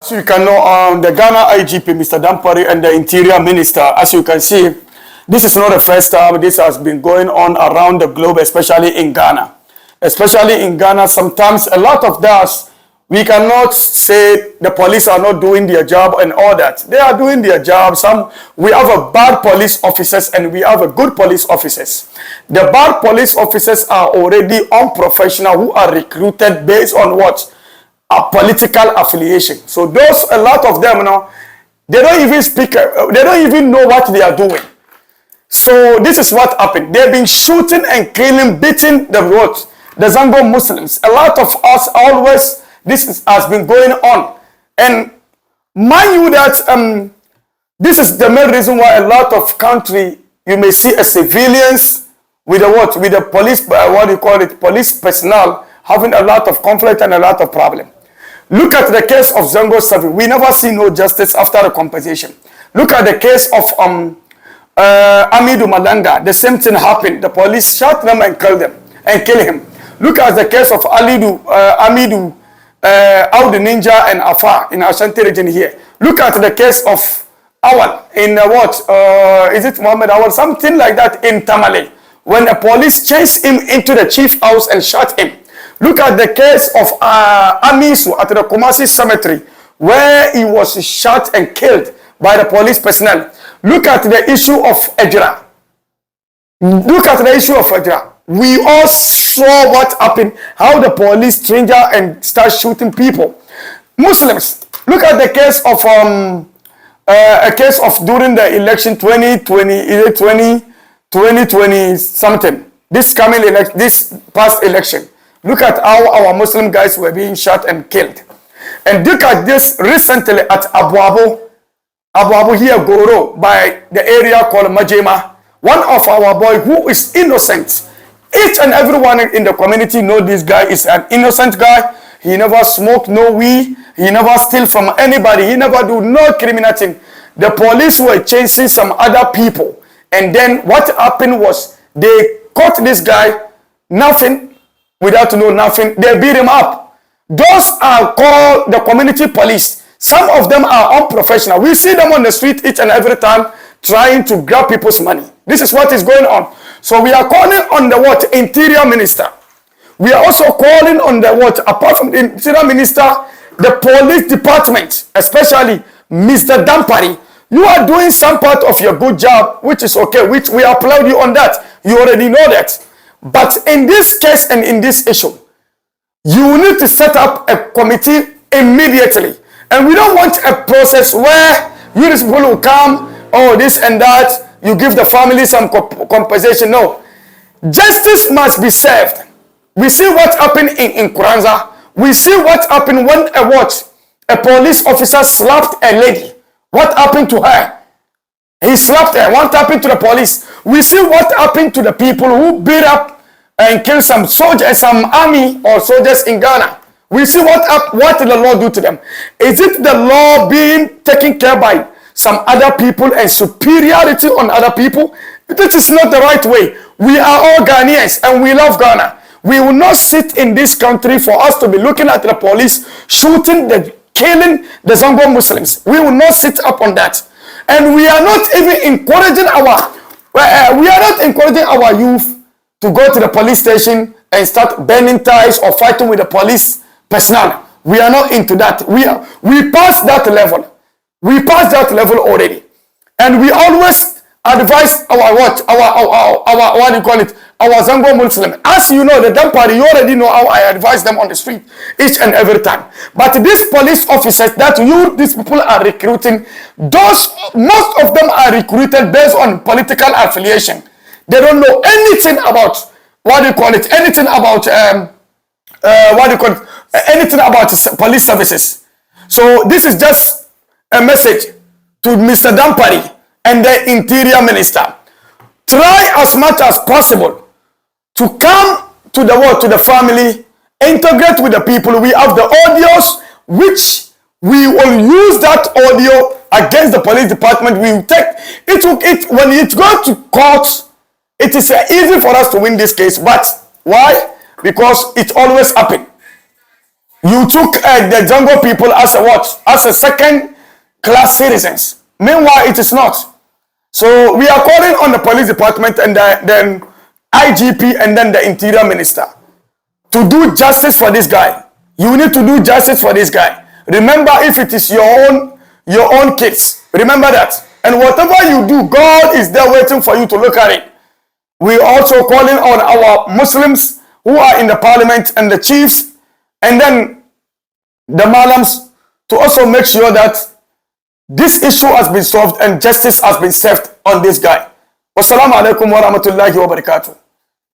As you can know, the Ghana IGP, Mr. Dampari, and the Interior Minister, as you can see, this is not the first time this has been going on around the globe, especially in Ghana. Especially in Ghana, sometimes a lot of us, we cannot say the police are not doing their job and all that. They are doing their job. We have a bad police officers and we have a good police officers. The bad police officers are already unprofessional who are recruited based on what? A political affiliation. So those, a lot of them now, they don't even speak, they don't even know what they are doing. So this is what happened. They've been shooting and killing, beating the Zongo Muslims. A lot of us always, has been going on. And mind you that this is the main reason why a lot of country, you may see a civilians with the with the police, police personnel having a lot of conflict and a lot of problem. Look at the case of Zongo 7. We never see no justice after the compensation. Look at the case of Amidu Malanga. The same thing happened. The police shot them and killed them and kill him. Look at the case of Amidu Audu Ninja and Afar in Ashanti region here. Look at the case of Awal in is it Muhammad Awal? Something like that in Tamale. When the police chased him into the chief house and shot him. Look at the case of Amisu at the Kumasi cemetery where he was shot and killed by the police personnel. Look at the issue of Ejra. Look at the issue of Ejra. We all saw what happened, how the police stranger and start shooting people. Muslims, look at the case of a case of during the election 2020 something. This coming election, this past election. Look at how our Muslim guys were being shot and killed. And look at this recently at Abu Abu here, Goro, by the area called Majema. One of our boy who is innocent. Each and everyone in the community know this guy is an innocent guy. He never smoked no weed. He never steal from anybody. He never do no criminal thing. The police were chasing some other people. And then what happened was they caught this guy, nothing, without know nothing. They beat him up. Those are called the community police. Some of them are unprofessional. We see them on the street each and every time trying to grab people's money. This is what is going on. So we are calling on the Interior Minister. We are also calling on the apart from the Interior Minister, the police department, especially Mr. Dampari. You are doing some part of your good job, which is okay, which we applaud you on that. You already know that. But in this case and in this issue, you need to set up a committee immediately. And we don't want a process where you people will come, oh, this and that, you give the family some compensation. No. Justice must be served. We see what happened in Kuranza. We see what happened when a police officer slapped a lady. What happened to her? He slapped her. What happened to the police? We see what happened to the people who beat up and killed some soldiers, some army or soldiers in Ghana. We see what did the law do to them. Is it the law being taken care by some other people and superiority on other people? This is not the right way. We are all Ghanaians and we love Ghana. We will not sit in this country for us to be looking at the police shooting, killing the Zongo Muslims. We will not sit up on that. And we are not even encouraging our youth to go to the police station and start burning ties or fighting with the police personnel. We are not into that. We passed that level. We passed that level already. And we always advise our Zongo Muslim. As you know, the Dampari, you already know how I advise them on the street each and every time. But these police officers that these people are recruiting, most of them are recruited based on political affiliation. They don't know anything about anything about anything about police services. So this is just a message to Mr. Dampari and the Interior Minister. Try as much as possible to come to the family, integrate with the people. We have the audios, which we will use that audio against the police department. We will take it when it goes to court. It is easy for us to win this case, but why? Because it always happens. You took the Zongo people as a what? As a second-class citizens. Meanwhile, it is not. So we are calling on the police department and then IGP and then the interior minister to do justice for this guy. You need to do justice for this guy. Remember, if it is your own kids, remember that. And whatever you do, God is there waiting for you to look at it. We are also calling on our Muslims who are in the parliament and the chiefs and then the malams to also make sure that this issue has been solved and justice has been served on this guy. Wassalamu alaikum wa rahmatullahi wa barakatuh.